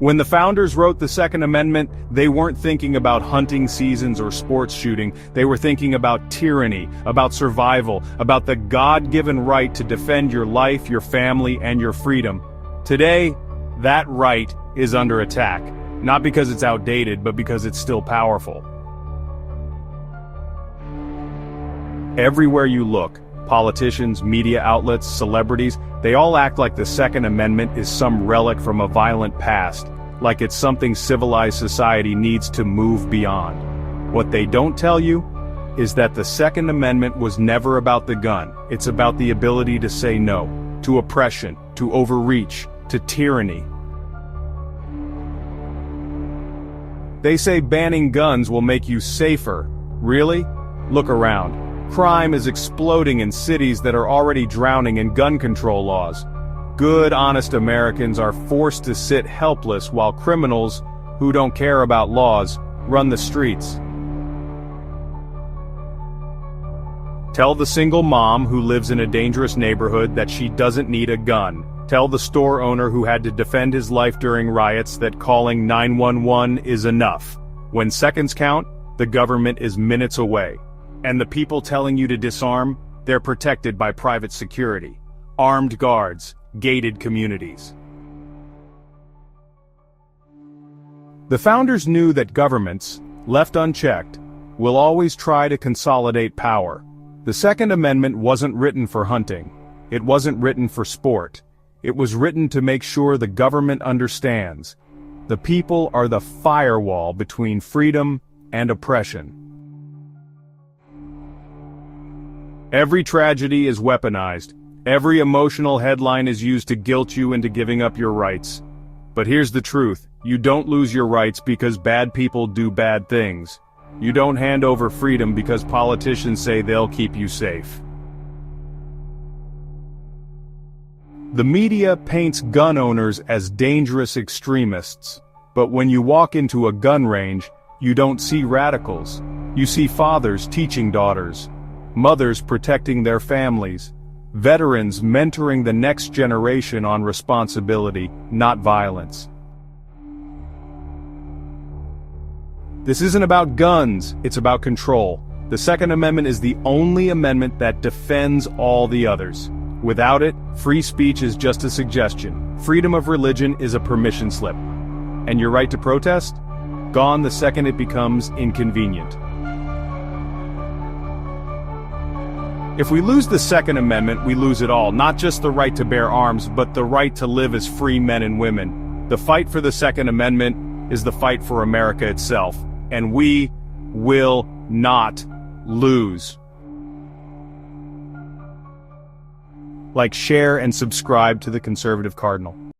When the founders wrote the Second Amendment, they weren't thinking about hunting seasons or sports shooting. They were thinking about tyranny, about survival, about the God-given right to defend your life, your family, and your freedom. Today, that right is under attack. Not because it's outdated, but because it's still powerful. Everywhere you look, politicians, media outlets, celebrities, they all act like the Second Amendment is some relic from a violent past, like it's something civilized society needs to move beyond. What they don't tell you is that the Second Amendment was never about the gun. It's about the ability to say no, to oppression, to overreach, to tyranny. They say banning guns will make you safer. Really? Look around. Crime is exploding in cities that are already drowning in gun control laws. Good, honest Americans are forced to sit helpless while criminals, who don't care about laws, run the streets. Tell the single mom who lives in a dangerous neighborhood that she doesn't need a gun. Tell the store owner who had to defend his life during riots that calling 911 is enough. When seconds count, the government is minutes away. And the people telling you to disarm, they're protected by private security, armed guards, gated communities. The founders knew that governments, left unchecked, will always try to consolidate power. The Second Amendment wasn't written for hunting. It wasn't written for sport. It was written to make sure the government understands. The people are the firewall between freedom and oppression. Every tragedy is weaponized. Every emotional headline is used to guilt you into giving up your rights. But here's the truth. You don't lose your rights because bad people do bad things. You don't hand over freedom because politicians say they'll keep you safe. The media paints gun owners as dangerous extremists. But when you walk into a gun range, you don't see radicals. You see fathers teaching daughters. Mothers protecting their families, veterans mentoring the next generation on responsibility, not violence. This isn't about guns, it's about control. The Second Amendment is the only amendment that defends all the others. Without it, free speech is just a suggestion. Freedom of religion is a permission slip. And your right to protest? Gone the second it becomes inconvenient. If we lose the Second Amendment, we lose it all, not just the right to bear arms, but the right to live as free men and women. The fight for the Second Amendment is the fight for America itself, and we will not lose. Like, share, and subscribe to the Conservative Cardinal.